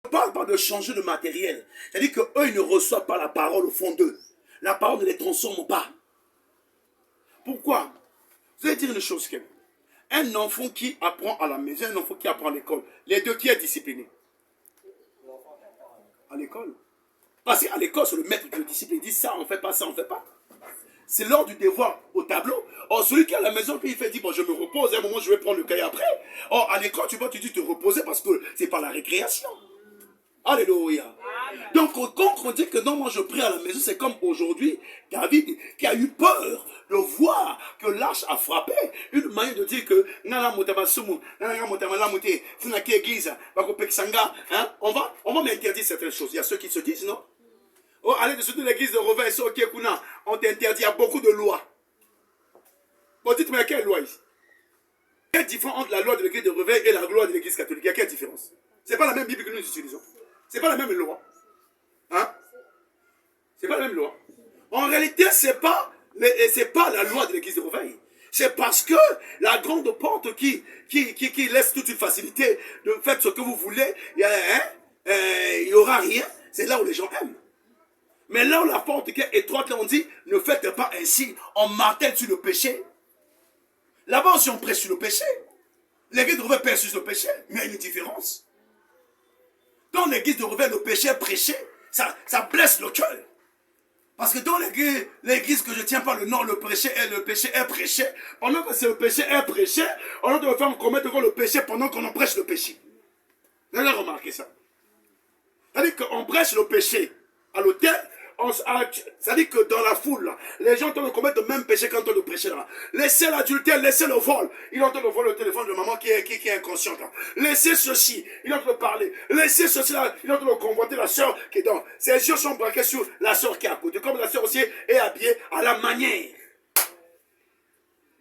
ne parle pas de changer le matériel. C'est-à-dire qu'eux, ils ne reçoivent pas la parole au fond d'eux. La parole ne les transforme pas. Pourquoi? Vous allez dire une chose. Un enfant qui apprend à la maison, un enfant qui apprend à l'école, les deux qui est discipliné? À l'école. Parce qu'à l'école, c'est le maître qui le discipline. Il dit ça, on ne fait pas, ça, on ne fait pas. C'est l'heure du devoir au tableau. Or, celui qui est à la maison, puis il fait, dit, bon, je me repose, à un moment, je vais prendre le cahier après. Or, à l'école, tu vois, tu dis te reposer parce que c'est pas la récréation. Alléluia. Donc, quand on dit que non, moi je prie à la maison, c'est comme aujourd'hui, David qui a eu peur de voir que l'arche a frappé. Une manière de dire que, on va m'interdire certaines choses. Il y a ceux qui se disent, non? Oh, allez dessous de l'église de Reveil, on t'interdit, il y a beaucoup de lois. Bon, dites-moi, il y a quelle loi ici? Quelle différence entre la loi de l'église de Reveil et la loi de l'église catholique? Il y a quelle différence? C'est pas la même Bible que nous utilisons. C'est pas la même loi. Hein? C'est pas la même loi. En réalité, c'est pas la loi de l'église de Reveil. C'est parce que la grande porte qui laisse toute une facilité de faire ce que vous voulez, il n'y aura rien. C'est là où les gens aiment. Mais là où la porte qui est étroite, là on dit, ne faites pas ainsi. On martèle sur le péché. Là-bas aussi on prêche sur le péché. L'église de Reveil prêche sur le péché, mais il y a une différence. Dans l'église de Reveil, le péché est prêché, ça blesse le cœur. Parce que dans l'église que je ne tiens pas le nom, le péché est prêché. Pendant que le péché est prêché, on doit faire commettre le péché pendant qu'on en prêche le péché. Vous avez remarqué ça? C'est-à-dire qu'on prêche le péché à l'autel, c'est-à-dire que dans la foule, là, les gens tentent de commettre le même péché quand on le prêche là. Laissez l'adultère, laissez le vol. Il entend le vol, le téléphone de maman qui est inconsciente. Là. Laissez ceci, il entend le parler. Laissez ceci là, il entend le convoiter la soeur qui est dans. Ses yeux sont braqués sur la soeur qui est à côté. Comme la soeur aussi est habillée à la manière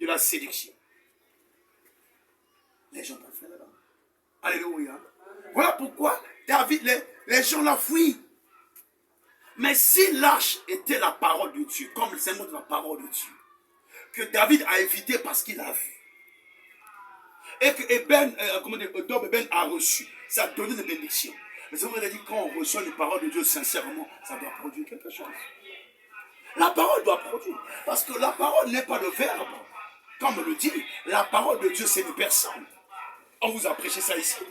de la séduction. Les gens peuvent faire là-bas. Alléluia. Voilà pourquoi David, les gens la fuient. Mais si l'arche était la parole de Dieu, comme le symbole de la parole de Dieu, que David a évité parce qu'il a vu, et que Eben a reçu, ça a donné une bénédiction. Mais c'est vrai, dit quand on reçoit une parole de Dieu sincèrement, ça doit produire quelque chose. La parole doit produire, parce que la parole n'est pas le verbe. Comme on le dit, la parole de Dieu c'est une personne. On vous a prêché ça ici.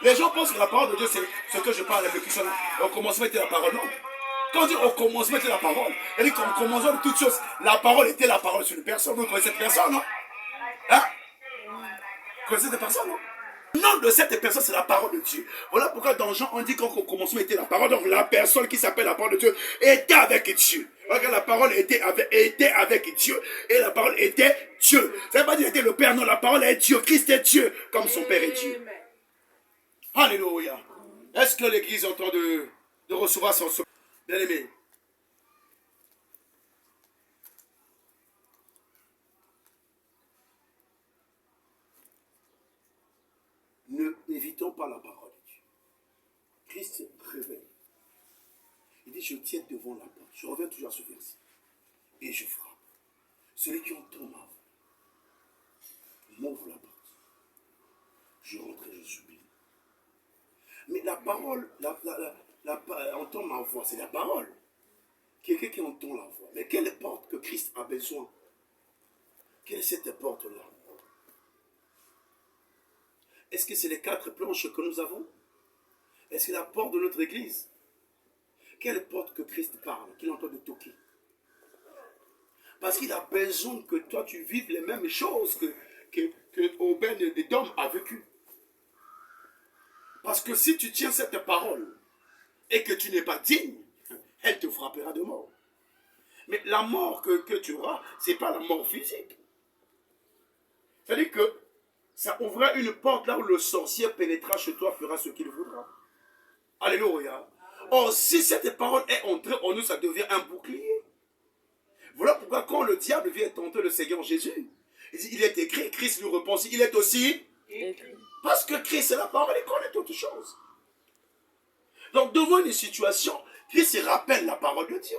Les gens pensent que la parole de Dieu c'est ce que je parle avec Christ. Au commencement était la parole, non. Quand on dit au commencement était la parole, c'est-à-dire qu'au commencement de toutes choses, la parole était la parole sur une personne. Vous connaissez cette personne, non? Hein? Vous connaissez cette personne, non? Le nom de cette personne, c'est la parole de Dieu. Voilà pourquoi dans Jean, on dit qu'au commencement était la parole. Donc la personne qui s'appelle la parole de Dieu était avec Dieu. Regarde, la parole était avec Dieu et la parole était Dieu. Ça ne veut pas dire était le Père, non, la parole est Dieu. Christ est Dieu, comme son Père est Dieu. Alléluia. Est-ce que l'Église est en train de recevoir son salut? Bien-aimé, ne évitons pas la parole de Dieu. Christ réveille. Il dit, je tiens devant la porte. Je reviens toujours à ce verset. Et je frappe. Celui qui entend ma voix, m'ouvre la porte. Je rentre et je subis. Mais la parole, entend ma voix, c'est la parole. Quelqu'un qui entend la voix. Mais quelle porte que Christ a besoin? Quelle est cette porte-là? Est-ce que c'est les 4 planches que nous avons? Est-ce que la porte de notre église? Quelle porte que Christ parle, qu'il entend de toquer? Parce qu'il a besoin que toi tu vives les mêmes choses que Obed-Edom a vécu. Parce que si tu tiens cette parole et que tu n'es pas digne, elle te frappera de mort. Mais la mort que tu auras, ce n'est pas la mort physique. C'est-à-dire que ça ouvrira une porte là où le sorcier pénétrera chez toi, fera ce qu'il voudra. Alléluia. Or, si cette parole est entrée en nous, ça devient un bouclier. Voilà pourquoi quand le diable vient tenter le Seigneur Jésus, il est écrit, Christ lui répond, il est aussi écrit. Parce que Christ est la parole et connaît toutes choses. Donc, devant une situation, Christ il rappelle la parole de Dieu.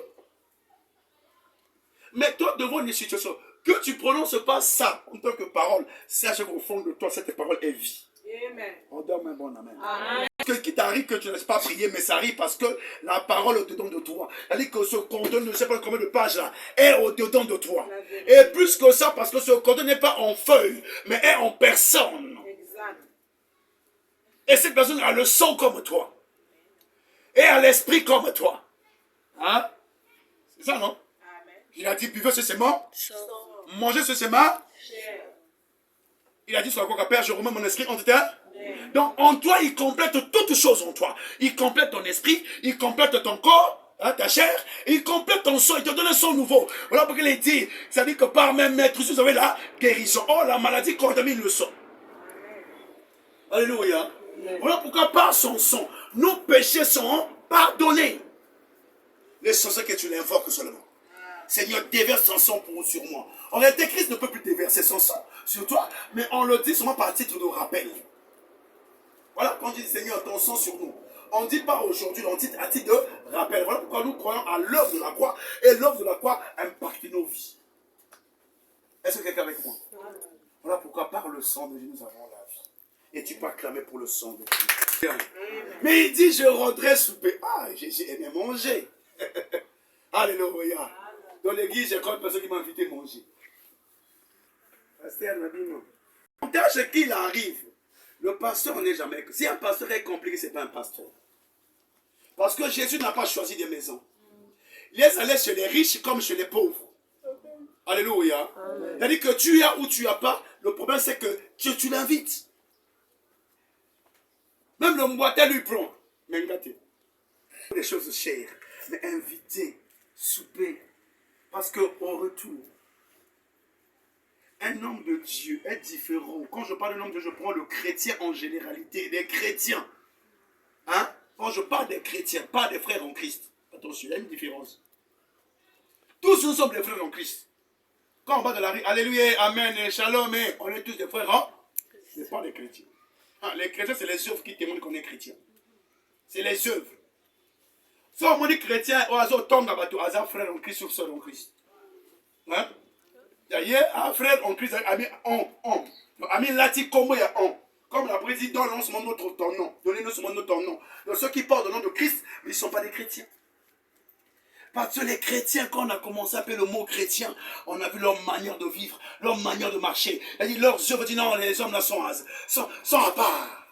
Mais toi, devant une situation, que tu prononces pas ça en tant que parole, sache qu'au fond de toi, cette parole est vie. Amen. On donne un bon amen. Amen. Que qui t'arrive que tu n'as pas prié, mais ça arrive parce que la parole est au-dedans de toi. C'est-à-dire que ce cordon, je ne sais pas combien de pages là, est au-dedans de toi. Et plus que ça, parce que ce cordon n'est pas en feuille, mais est en personne. Et cette personne a le sang comme toi. Et a l'esprit comme toi. Hein? C'est ça, non? Il a dit, buvez ce sément, mangez ce sément. Il a dit sur la croix, Père, je remets mon esprit en terre. Donc en toi, il complète toutes choses en toi. Il complète ton esprit, il complète ton corps, hein, ta chair, il complète ton sang, il te donne un sang nouveau. Voilà pourquoi il dit, ça dit que par mes maîtres, vous avez la guérison. Oh, la maladie contamine le sang. Alléluia. Voilà pourquoi par son sang, nos péchés sont pardonnés. L'essentiel que tu l'invoques seulement. Seigneur, déverse son sang sur moi. En réalité, Christ ne peut plus déverser son sang sur toi, mais on le dit seulement par titre de rappel. Voilà, quand on dit Seigneur, ton sang sur nous. On ne dit pas aujourd'hui, on dit à titre de rappel. Voilà pourquoi nous croyons à l'œuvre de la croix, et l'œuvre de la croix impacte nos vies. Est-ce que quelqu'un est avec moi? Voilà pourquoi par le sang de Jésus, nous avons la vie. Et tu peux acclamer pour le sang de Jésus. Mais il dit, je redresse souper. Ah, j'ai aimé manger. Alléluia. Dans l'église, j'ai encore une personne qui m'a invité à manger. Pasteur m'a dit non. Ce qu'il arrive, le pasteur n'est jamais... Si un pasteur est compliqué, ce n'est pas un pasteur. Parce que Jésus n'a pas choisi des maisons. Il est allé chez les riches comme chez les pauvres. Alléluia. C'est-à-dire que tu as ou tu n'as pas, le problème c'est que tu l'invites. Même le moitié lui prend. Mais gâté. Des choses chères. Mais inviter, souper. Parce qu'au retour, un homme de Dieu est différent. Quand je parle d'un homme de Dieu, je prends le chrétien en généralité. Les chrétiens. Hein? Quand je parle des chrétiens, pas des frères en Christ. Attention, il y a une différence. Tous nous sommes des frères en Christ. Quand on va dans la rue, alléluia, amen, et shalom, et on est tous des frères en... Ce n'est pas des chrétiens. Ah, les chrétiens, c'est les œuvres qui témoignent qu'on est chrétien. C'est les œuvres. Si on dit chrétien, on a un frère en Christ ou sœur en Christ. Hein? D'ailleurs, un frère en Christ a mis on. A mis lati comme il y a on. Comme la présidente, donne-nous notre ton nom. Donnez-nous seulement notre nom. Donc ceux qui portent le nom de Christ, mais ils ne sont pas des chrétiens. Parce que les chrétiens, quand on a commencé à appeler le mot chrétien, on a vu leur manière de vivre, leur manière de marcher. C'est-à-dire, leurs œuvres disent non, les hommes là sont à part.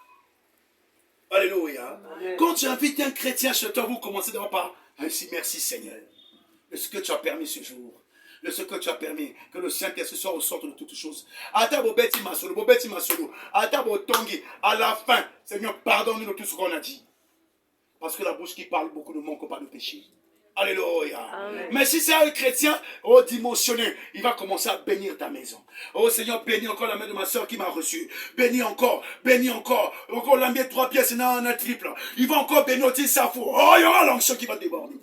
Alléluia. Amen. Quand tu invites un chrétien chez toi, vous commencez d'abord par merci Seigneur de ce que tu as permis ce jour. De ce que tu as permis que le Saint-Esprit soit au centre de toutes choses. À la fin, Seigneur, pardonne-nous de tout ce qu'on a dit. Parce que la bouche qui parle beaucoup ne manque pas de péché. Alléluia. Amen. Mais si c'est un chrétien, dimensionné, il va commencer à bénir ta maison. Oh Seigneur, bénis encore la main de ma soeur qui m'a reçu. Bénis encore, bénis encore. Encore l'ambien 3 pièces, non, un triple. Il va encore bénir aussi sa foi. Oh, il y aura l'onction qui va déborder.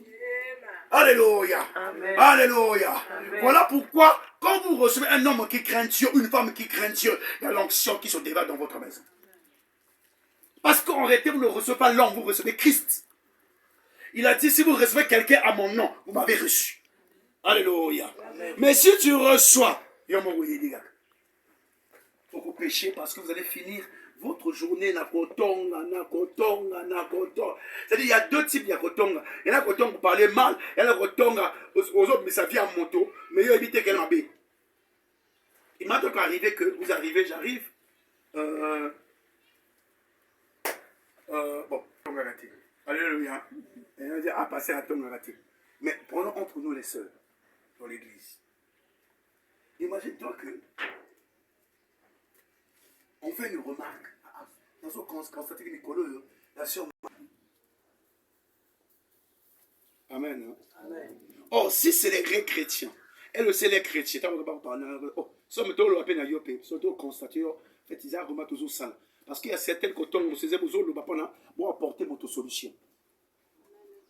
Alléluia. Amen. Alléluia. Amen. Voilà pourquoi, quand vous recevez un homme qui craint Dieu, une femme qui craint Dieu, il y a l'onction qui se déverse dans votre maison. Parce qu'en réalité, vous ne recevez pas l'homme, vous recevez Christ. Il a dit, si vous recevez quelqu'un à mon nom, vous m'avez reçu. Alléluia. Amen. Mais si tu reçois, il faut que vous péchez parce que vous allez finir votre journée nakotonga. C'est-à-dire, il y a deux types de nakotonga. Il y en a nakotonga pour parler mal, il y en a nakotonga aux autres, mais ça vient en moto. Mais il évite qu'elle m'habille. Il m'a donc arrivé que vous arrivez, j'arrive. Bon, on va rater. Alléluia. Et on dit, passer à ton raté. Mais prenons entre nous les sœurs dans l'église. Imagine-toi que on fait une remarque. Dans ce constat que Nicolas, la sœur. Amen. Amen. Oh, si c'est les vrais chrétiens, elle c'est les chrétiens. Oh, ça me donne la peine à yoper. Surtout constater, fait, ils ont remarqué toujours ça. Parce qu'il y a certaines cotons, vous savez, vous avez pour apporter votre solution.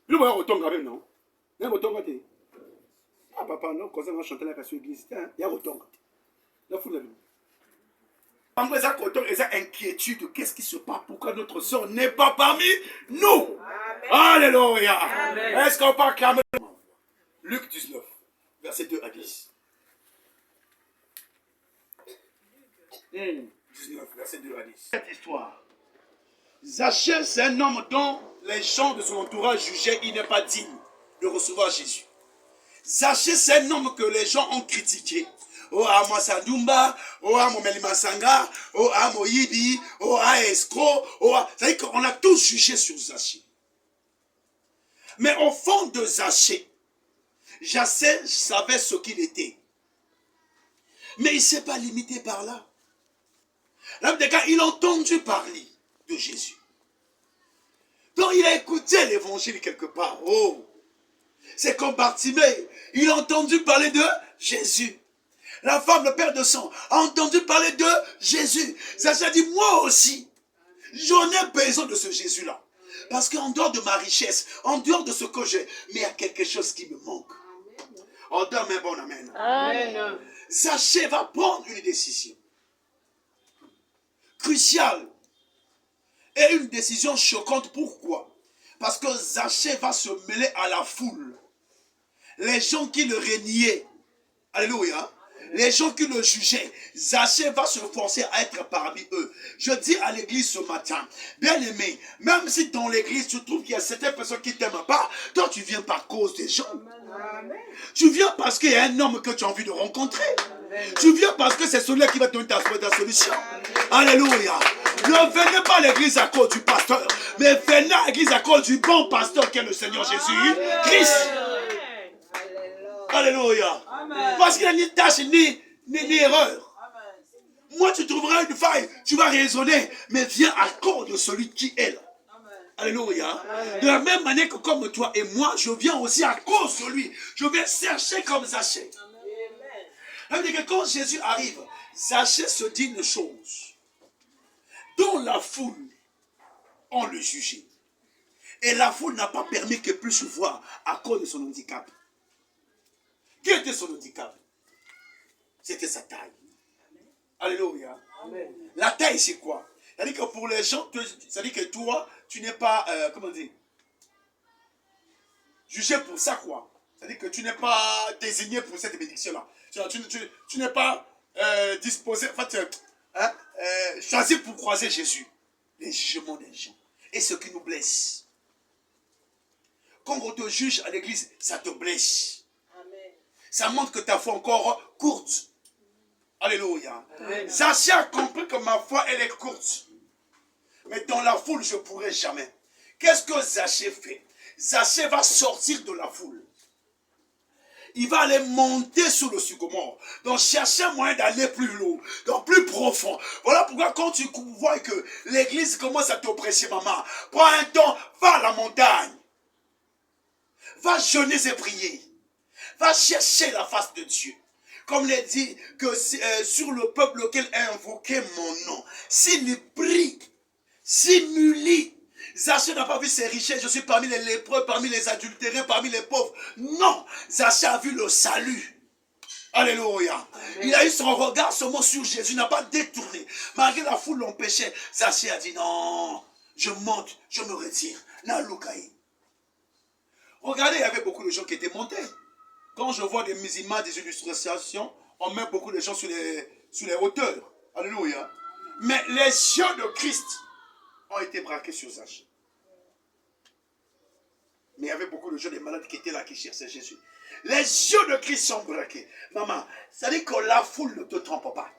Vous voyez autant quand même, non? Il y a autant quand même. Ah, papa, non, quand on va chanter la cassure église, il y a autant. La foule de nous. En vrai, ça, ils ont inquiétude. Qu'est-ce qui se passe? Pourquoi notre soeur n'est pas parmi nous? Amen. Alléluia. Amen. Est-ce qu'on peut acclamer? Luc 19, verset 2 à 10. 19, verset 2 à 10. Cette histoire. Zachée, c'est un homme dont les gens de son entourage jugeaient qu'il n'est pas digne de recevoir Jésus. Zachée, c'est un homme que les gens ont critiqué. Oh, à Masandumba, oh, à Momelimasanga, oh, à Moyibi, oh, à Escroc, oh, à... C'est-à-dire qu'on a tous jugé sur Zachée. Mais au fond de Zachée, Zachée savait ce qu'il était. Mais il ne s'est pas limité par là. L'homme des gars, il a entendu parler de Jésus. Donc il a écouté l'évangile quelque part. Oh, c'est comme Bartimée. Il a entendu parler de Jésus. La femme, le père de sang, a entendu parler de Jésus. Zachée a dit, moi aussi, j'en ai besoin de ce Jésus-là. Parce qu'en dehors de ma richesse, en dehors de ce que j'ai, mais il y a quelque chose qui me manque. On donne un bon amen. Amen. Zachée va prendre une décision cruciale et une décision choquante. Pourquoi? Parce que Zachée va se mêler à la foule. Les gens qui le régnaient, alléluia, les gens qui le jugeaient, Zachée va se forcer à être parmi eux. Je dis à l'église ce matin, bien aimé, même si dans l'église tu trouves qu'il y a certaines personnes qui ne t'aiment pas, toi tu viens par cause des gens. Amen. Tu viens parce qu'il y a un homme que tu as envie de rencontrer. Amen. Tu viens parce que c'est celui-là qui va te donner ta solution. Amen. Alléluia. Ne venez pas à l'église à cause du pasteur, mais venez à l'église à cause du bon pasteur qui est le Seigneur Jésus-Christ. Alléluia. Parce qu'il n'y a ni tâche ni erreur. Amen. Moi, tu trouveras une faille, tu vas raisonner, mais viens à cause de celui qui est là. Amen. Alléluia. Amen. De la même manière que comme toi et moi, je viens aussi à cause de lui. Je viens chercher comme Zachée. Ça veut dire que quand Jésus arrive, Zachée se dit une chose. Dont la foule, on le jugeait. Et la foule n'a pas permis qu'il puisse voir à cause de son handicap. Quel était son handicap? C'était sa taille. Alléluia. Amen. La taille, c'est quoi? C'est-à-dire que pour les gens, c'est-à-dire que toi, tu n'es pas, comment dire, jugé pour ça, quoi. C'est-à-dire que tu n'es pas désigné pour cette bénédiction-là. Tu n'es pas disposé, en fait, choisi pour croiser Jésus. Les jugements des gens. Et ce qui nous blesse. Quand on te juge à l'église, ça te blesse. Ça montre que ta foi est encore courte. Alléluia. Zachée a compris que ma foi, elle est courte. Mais dans la foule, je ne pourrai jamais. Qu'est-ce que Zachée fait? Zachée va sortir de la foule. Il va aller monter sous le sycomore. Donc chercher un moyen d'aller plus lourd, donc plus profond. Voilà pourquoi quand tu vois que l'église commence à t'oppresser, maman, prends un temps, va à la montagne. Va jeûner et prier. Va chercher la face de Dieu. Comme il dit que sur le peuple auquel a invoqué mon nom, s'il prie, s'il m'humilie, Zachée n'a pas vu ses richesses, je suis parmi les lépreux, parmi les adultérés, parmi les pauvres. Non, Zachée a vu le salut. Alléluia. Amen. Il a eu son regard seulement sur Jésus, il n'a pas détourné. Malgré la foule l'empêchait, Zachée a dit non, je monte, je me retire. Regardez, il y avait beaucoup de gens qui étaient montés. Quand je vois des musulmans, des illustrations, on met beaucoup de gens sur les hauteurs. Alléluia. Mais les yeux de Christ ont été braqués sur Zachée. Mais il y avait beaucoup de gens, des malades qui étaient là, qui cherchaient Jésus. Les yeux de Christ sont braqués. Maman, ça dit que la foule ne te trompe pas.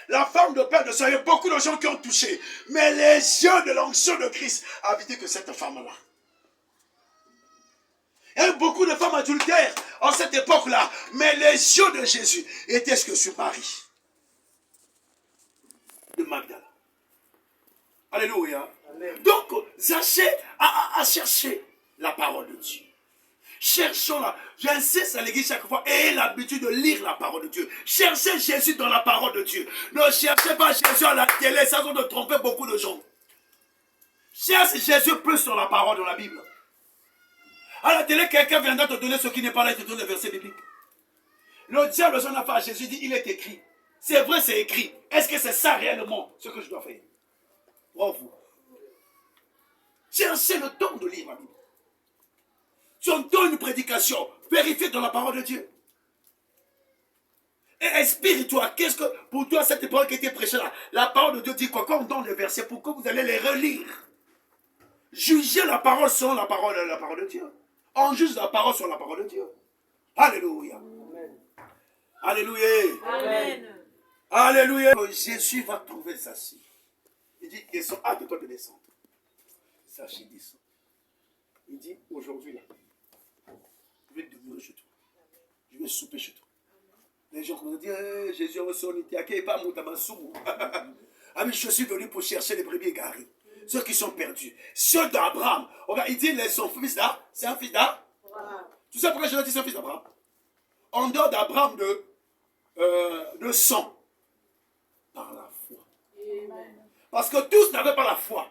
La femme de père de sang, il y a beaucoup de gens qui ont touché. Mais les yeux de l'onction de Christ a évité que cette femme-là. Il y a eu beaucoup de femmes adultères en cette époque-là. Mais les yeux de Jésus étaient ce que sur Marie. De Magdala. Alléluia. Amen. Donc, Zachée a cherché la parole de Dieu. Cherchons-la. J'insiste à l'église chaque fois. Ayez l'habitude de lire la parole de Dieu. Cherchez Jésus dans la parole de Dieu. Ne cherchez pas Jésus à la télé. Ça va tromper beaucoup de gens. Cherchez Jésus plus sur la parole de la Bible. À la télé, quelqu'un viendra te donner ce qui n'est pas là, il te donne le verset biblique. Le diable, son affaire à Jésus dit, il est écrit. C'est vrai, c'est écrit. Est-ce que c'est ça réellement ce que je dois faire? Bravo. Cherchez le temps de lire la Bible. Tu entends une prédication, vérifie dans la parole de Dieu. Et inspire-toi. Qu'est-ce que pour toi cette parole qui était prêchée là? La parole de Dieu dit quoi? Quand on donne les versets, pourquoi vous allez les relire? Jugez la parole selon la parole de Dieu. On juge la parole sur la parole de Dieu. Alléluia. Amen. Alléluia. Amen. Alléluia. Jésus va trouver Zachi. Il dit, ils sont hâte de toi de descendre. Zachi descend. Il dit, aujourd'hui là, je vais demeurer chez toi. Je vais souper chez toi. Les gens commencent à dire, hey, Jésus reçoit n'était pas moutamassou. Ah mais je suis venu pour chercher les brebis égarées. Ceux qui sont perdus. Ceux d'Abraham. Il dit, son fils là, c'est un fils d'Abraham. Tu sais pourquoi je dis c'est un fils d'Abraham? En dehors d'Abraham de sang. Par la foi. Amen. Parce que tous n'avaient pas la foi.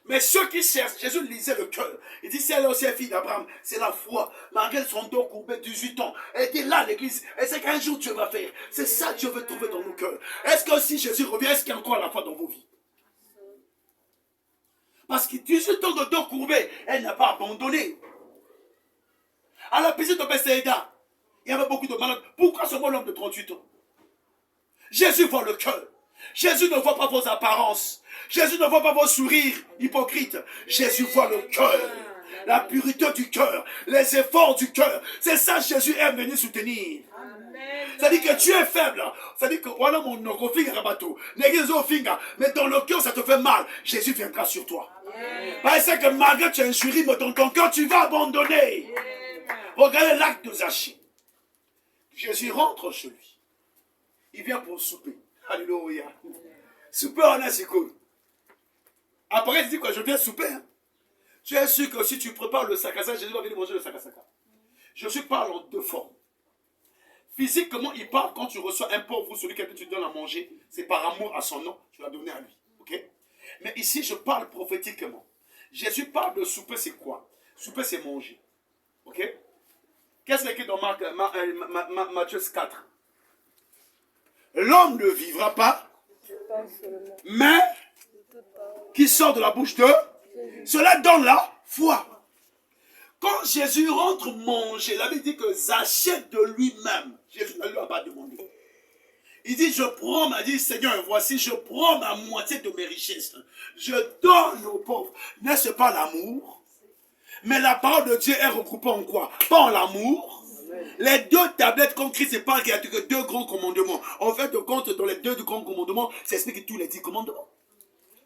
Mais ceux qui cherchent, Jésus lisait le cœur. Il dit, c'est elle aussi fille d'Abraham, c'est la foi. Malgré son dos courbé 18 ans, elle était là à l'église. Et c'est qu'un jour Dieu va faire. C'est ça que Dieu veut trouver dans nos cœurs. Est-ce que si Jésus revient, est-ce qu'il y a encore la foi dans vos vies? Parce que 18 ans de dos courbé, elle n'a pas abandonné. À la piscine de Bethsaïda, il y avait beaucoup de malades. Pourquoi seulement l'homme de 38 ans? Jésus voit le cœur. Jésus ne voit pas vos apparences. Jésus ne voit pas vos sourires hypocrites. Jésus voit le cœur. La pureté du cœur. Les efforts du cœur. C'est ça que Jésus aime venir soutenir. C'est-à-dire que tu es faible. C'est-à-dire que voilà mon bateau. Mais dans le cœur, ça te fait mal. Jésus viendra sur toi. Parce que malgré que tu as un jury, mais dans ton cœur, tu vas abandonner. Regardez l'acte de Zachi. Jésus rentre chez lui. Il vient pour souper. Alléluia. Souper en c'est cool. Après, il dit que je viens souper. Hein. Tu es sûr que si tu prépares le sakasa, Jésus va venir manger le sakasaka. Jésus parle en deux formes. Physiquement, il parle quand tu reçois un pauvre ou celui que tu donnes à manger. C'est par amour à son nom, tu l'as donné à lui. Okay? Mais ici, je parle prophétiquement. Jésus parle de souper, c'est quoi? Souper, c'est manger. Ok? Qu'est-ce qu'il y a écrit dans Matthieu 4? L'homme ne vivra pas, mais qui sort de la bouche de cela donne la foi. Quand Jésus rentre manger, la Bible dit que Zachète de lui-même. Jésus ne lui a pas demandé. Il dit, dit, Seigneur, voici, je prends ma moitié de mes richesses. Je donne aux pauvres. N'est-ce pas l'amour? Mais la parole de Dieu est regroupée en quoi? Pas en l'amour. Les deux tablettes comme Christ, c'est pas qu'il y a que deux grands commandements. En fait, de compte, dans les deux grands commandements, ça explique tous les 10 commandements.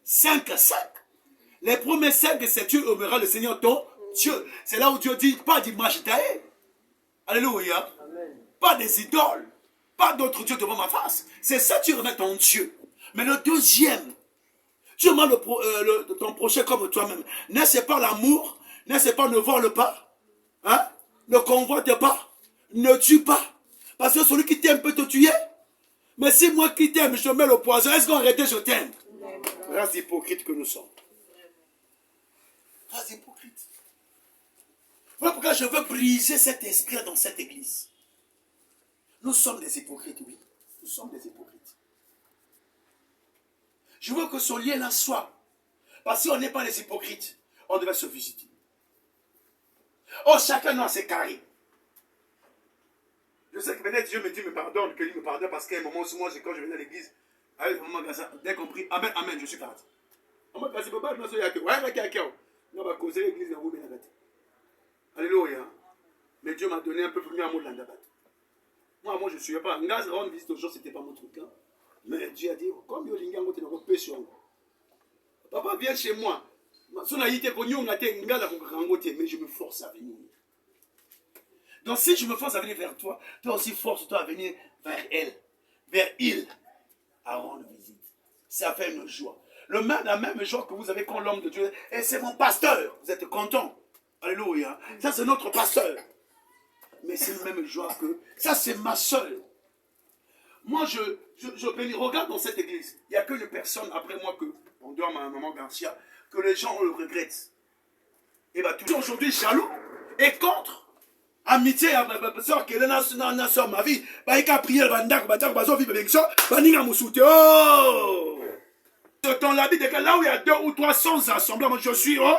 5 à 5. Les premiers 5, c'est tu aimeras le Seigneur ton Dieu. C'est là où Dieu dit, pas d'image taillée. Alléluia. Amen. Pas des idoles. Pas d'autres dieux devant ma face. C'est ça tu remets ton Dieu. Mais le deuxième, tu aimeras ton prochain comme toi-même. N'est-ce pas l'amour? N'est-ce pas ne vole pas? Hein? Ne convoite pas? Ne tue pas? Parce que celui qui t'aime peut te tuer. Mais si moi qui t'aime, je te mets le poison, est-ce qu'on arrête je t'aime? Race hypocrite que nous sommes. Race hypocrite. Voilà pourquoi je veux briser cet esprit dans cette église. Nous sommes des hypocrites, oui. Nous sommes des hypocrites. Je veux que ce lien-là soit. Parce que si on n'est pas des hypocrites, on devait se visiter. Oh, chacun a ses carrés. Je sais que peut-être Dieu me dit, me pardonne, que lui me pardonne, parce qu'à un moment, moi, quand je venais à l'église, avec maman Gaza, dès qu'on prie, Amen, Amen, je suis parti. Maman Gaza, papa, je me suis dit, ouais, on va causer l'église dans Roubenagati. Alléluia. Mais Dieu m'a donné un peu plus amour de l'andabat. Moi, je ne suis pas. Ngaz rendre visite aux gens, ce n'était pas mon truc. Hein. Mais Dieu a dit, comme Yolinga, on va paix sur moi. Papa, viens chez moi. Mais je me force à venir. Donc si je me force à venir vers toi, toi aussi force-toi à venir vers elle, vers il, à rendre visite. Ça fait une joie. La même joie que vous avez quand l'homme de Dieu, et c'est mon pasteur, vous êtes content. Alléluia. Ça c'est notre pasteur. Mais c'est la même joie que, ça c'est ma soeur. Moi je bénis, regarde dans cette église, il n'y a que une personne après moi que, en dehors de ma maman Garcia, que les gens le regrettent. Et bien toujours aujourd'hui jaloux et contre. Amitié à ma soeur qui est là dans ma vie. Bah, il a prié le bandak, bah, il vivre avec ça. Bah, il a moussoute. Oh! Dans la vie, là où il y a 2 ou 300 assemblées, moi je suis, oh.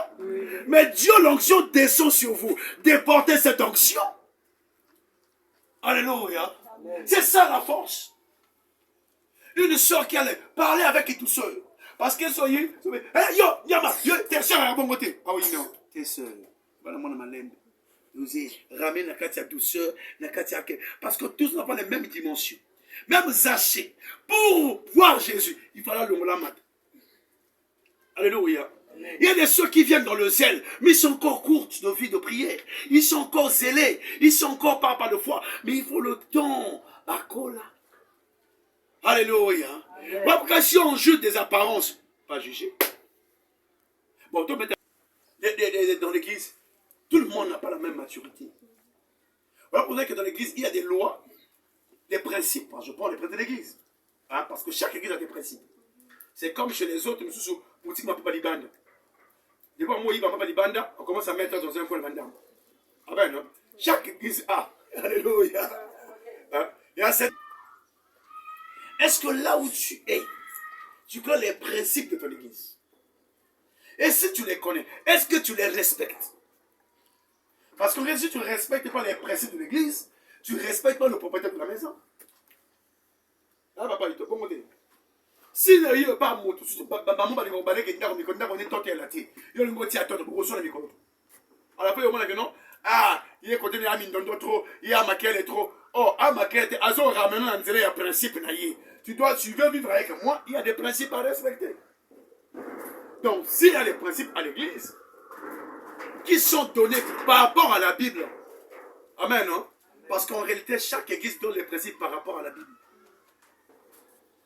Mais Dieu, l'onction descend sur vous. Déportez cette onction. Alléluia. C'est ça la force. Une soeur qui allait parler avec une douceur. Parce qu'elle soit yo, Yama, t'es soeur à bon côté. Ah oui, non, t'es soeur. Voilà, moi, ma laine. Ramène la Katia douceur, la Katia. Parce que tous n'ont pas les mêmes dimensions. Même Zaché, pour voir Jésus, il fallait le mat. Alléluia. Il y a des ceux qui viennent dans le zèle, mais ils sont encore courts de vie de prière. Ils sont encore zélés, ils sont encore pas de foi. Mais il faut le temps à cola. Alléluia. Parce que si on juge des apparences, pas juger. Bon, dans l'église, tout le monde n'a pas la même maturité. Voilà pour dire que dans l'église, il y a des lois, des principes. Je prends les principes de l'église. Hein, parce que chaque église a des principes. C'est comme chez les autres, des fois, moi, il va pas banda, on commence à mettre dans un coin le banda. Ah ben non. Chaque église a. Alléluia. Hein? Est-ce que là où tu es, tu connais les principes de ton église? Et si tu les connais, est-ce que tu les respectes? Parce que si tu ne respectes pas les principes de l'église, tu ne respectes pas le propriétaire de la maison. Ah, papa, il te bon côté. Si il n'y a pas de moto, maman va dire que tu es toqué là. Il y a une moitié à toi, tu peux recevoir les micros. À la fin, il y a un non. Ah, il y a côté de la mine trop, il y a maquelle trop. Oh, à maquelle, à son ramenant un zélé à principe. Tu veux vivre avec moi, il y a des principes à respecter. Donc, s'il y a des principes à l'église qui sont donnés par rapport à la Bible, amen, non? Parce qu'en réalité, chaque église donne les principes par rapport à la Bible.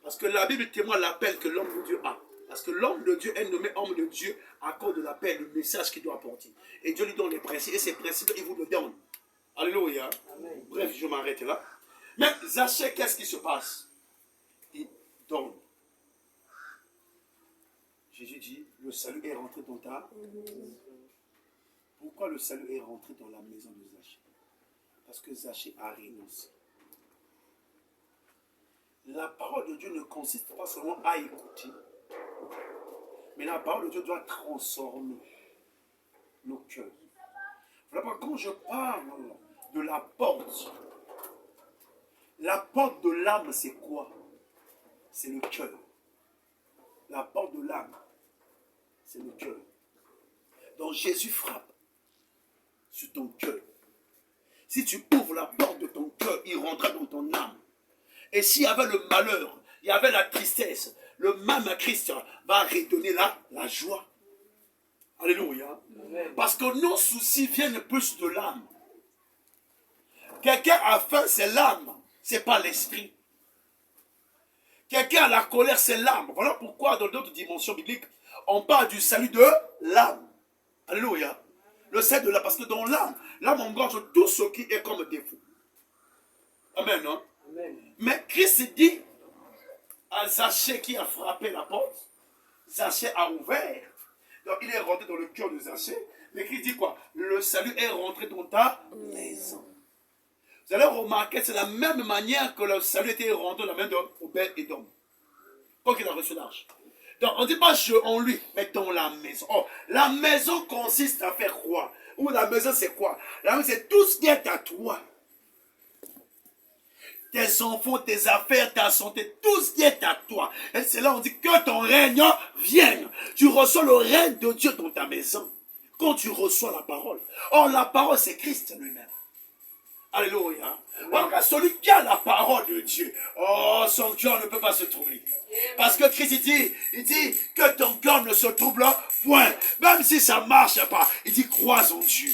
Parce que la Bible témoigne l'appel que l'homme de Dieu a. Parce que l'homme de Dieu est nommé homme de Dieu à cause de l'appel, le message qu'il doit apporter. Et Dieu lui donne les principes. Et ces principes, il vous le donne. Alléluia. Amen. Bref, je m'arrête là. Mais Zaché, qu'est-ce qui se passe? Il donne. Jésus dit, le salut est rentré dans ta maison. Pourquoi le salut est rentré dans la maison de Zaché? Parce que Zaché a renoncé. La parole de Dieu ne consiste pas seulement à écouter, mais la parole de Dieu doit transformer nos cœurs. Voilà, quand je parle de la porte de l'âme, c'est quoi? C'est le cœur. La porte de l'âme, c'est le cœur. Donc Jésus frappe sur ton cœur. Si tu ouvres la porte de ton cœur, il rentrera dans ton âme. Et s'il y avait le malheur, il y avait la tristesse, le même Christ va redonner la joie. Alléluia. Amen. Parce que nos soucis viennent plus de l'âme. Quelqu'un a faim, c'est l'âme, c'est pas l'esprit. Quelqu'un a la colère, c'est l'âme. Voilà pourquoi dans d'autres dimensions bibliques, on parle du salut de l'âme. Alléluia. Le salut de l'âme, parce que dans l'âme engorge tout ce qui est comme défaut. Amen, non? Amen. Mais Christ dit à Zaché qui a frappé la porte, Zaché a ouvert. Donc il est rentré dans le cœur de Zaché. Mais Christ dit quoi? Le salut est rentré dans ta maison. Vous allez remarquer, c'est la même manière que le salut était rentré dans la main d'Obed et d'Homme. Quand il a reçu l'arche. Donc on ne dit pas en lui, mais dans la maison. Oh, la maison consiste à faire quoi? Ou la maison c'est quoi? La maison c'est tout ce qui est à toi. Tes enfants, tes affaires, ta santé, tout ce qui est à toi. Et c'est là où on dit que ton règne vienne. Tu reçois le règne de Dieu dans ta maison. Quand tu reçois la parole. Or, la parole, c'est Christ lui-même. Alléluia. Alors, celui qui a la parole de Dieu, oh, son cœur ne peut pas se troubler. Parce que Christ, il dit que ton cœur ne se trouble point. Même si ça ne marche pas, il dit crois en Dieu.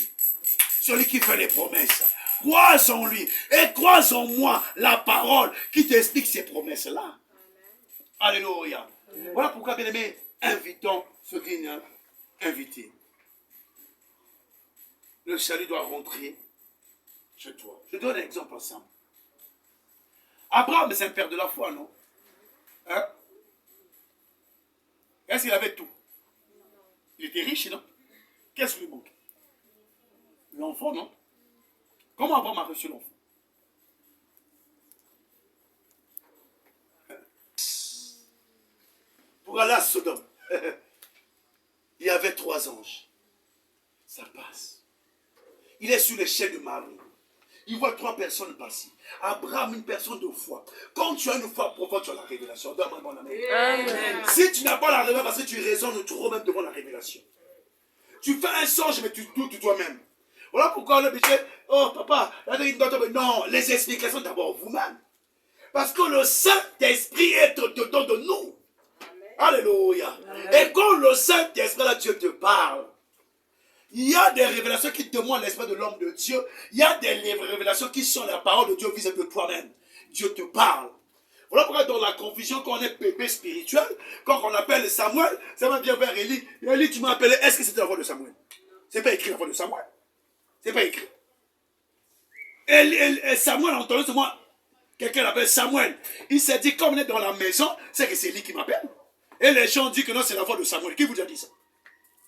Celui qui fait les promesses. Crois en lui et crois en moi, la parole qui t'explique ces promesses-là. Alléluia. Voilà pourquoi, bien aimé, invitons ceux qui nous invités. Le salut doit rentrer chez toi. Je donne un exemple ensemble. Abraham, c'est un père de la foi, non? Hein? Est-ce qu'il avait tout? Il était riche, non? Qu'est-ce qui lui manque? L'enfant, non? Comment Abraham a reçu l'enfant? Pour aller à Sodome, il y avait 3 anges. Ça passe. Il est sur l'échelle de Marie. Il voit 3 personnes passer. Abraham, une personne de foi. Quand tu as une foi profonde, tu as la révélation. Donne-moi mon amen. Amen. Si tu n'as pas la révélation, parce que tu raisonnes trop même devant la révélation. Tu fais un songe, mais tu doutes toi-même. Voilà pourquoi on est obligé. Oh papa, non, les explications d'abord vous-même. Parce que le Saint-Esprit est dedans de nous. Amen. Alléluia. Amen. Et quand le Saint-Esprit, là, Dieu te parle. Il y a des révélations qui témoignent l'esprit de l'homme de Dieu. Il y a des révélations qui sont la parole de Dieu vis-à-vis de toi-même. Dieu te parle. Voilà pourquoi dans la confusion, quand on est bébé spirituel, quand on appelle Samuel, Samuel vient vers Élie. Élie, tu m'as appelé, est-ce que c'était la voix de Samuel? C'est pas écrit la voix de Samuel. C'est pas écrit. Et Samuel a entendu seulement quelqu'un l'appelle Samuel. Il s'est dit, comme on est dans la maison, c'est que c'est Élie qui m'appelle. Et les gens disent que non, c'est la voix de Samuel. Qui vous a dit ça?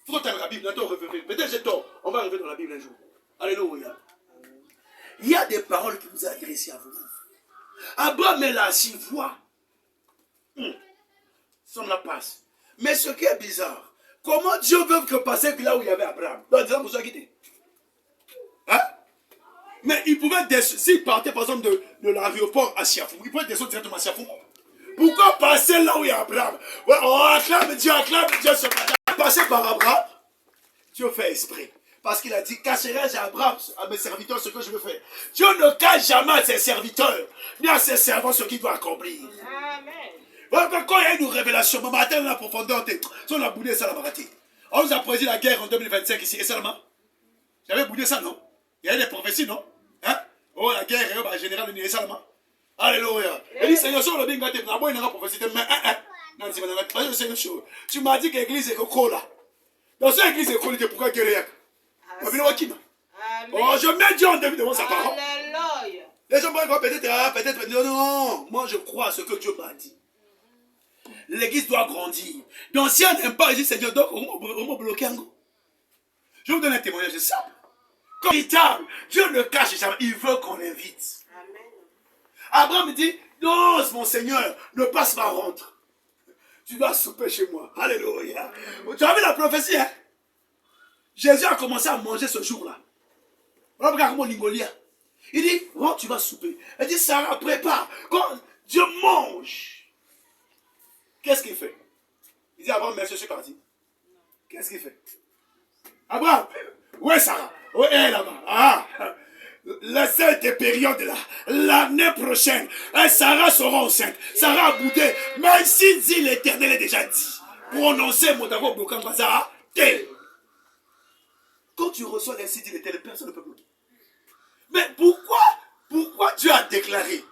Il faut t'aller la Bible. Peut-être j'ai tort. On va arriver dans la Bible un jour. Alléluia. Il y a des paroles qui vous ont adressées à vous. Abraham est là, s'il voit. Ça me la passe. Mais ce qui est bizarre, comment Dieu veut que passer là où il y avait Abraham? Donc, disons, vous avez quitté. Hein? Mais il pouvait descendre, s'il partait par exemple de l'aéroport à Siafoum, il pouvait descendre directement à Siafoum. Pourquoi passer là où il y a Abraham? Oh, acclame Dieu ce matin. Passer par Abraham, Dieu fait esprit. Parce qu'il a dit, cacherai-je à Abraham, à mes serviteurs, ce que je veux faire. Dieu ne cache jamais à ses serviteurs, ni à ses servants ce qu'il doit accomplir. Amen. Quand il y a une révélation, maman, attends la profondeur, si on a boudé ça, la maladie. On nous a prédit la guerre en 2025 ici, et seulement. J'avais boudé ça, non? Il y a des prophéties, non? Hein? Oh, la guerre, en général, il y a seulement. Alléluia. Il dit, Seigneur, sur le bien gâté, il y a une prophétie, mais non, c'est une chose. Tu m'as dit que l'église est coco là. Dans cette église est coco, pourquoi guérir? Oh, je mets Dieu en début devant sa parole. Les gens vont peut-être, non, moi je crois à ce que Dieu m'a dit. L'église doit grandir. Donc si on n'aime pas, il dit Seigneur, donc on m'a bloqué un go. Je vous donne un témoignage simple. Comme Dieu ne cache jamais, il veut qu'on l'invite. Abraham dit, non, mon Seigneur, ne passe pas, rentre. Tu dois souper chez moi. Alléluia. Tu as vu la prophétie, hein? Jésus a commencé à manger ce jour-là. Regarde comment l'Ingolia. Il dit, rentre, tu vas souper. Il dit, Sarah, prépare. Quand Dieu mange, qu'est-ce qu'il fait? Il dit, Abraham, merci, je suis parti. Qu'est-ce qu'il fait? Abraham, où est Sarah? Où est là-bas? Ah! Cette période-là, l'année prochaine, Sarah sera enceinte. Sarah a boudé. Même si dit l'Éternel est déjà dit. Prononcer mon d'accord bloquant bazar. Quand tu reçois les dit l'Éternel, personne ne peut bloquer. Mais pourquoi Dieu a déclaré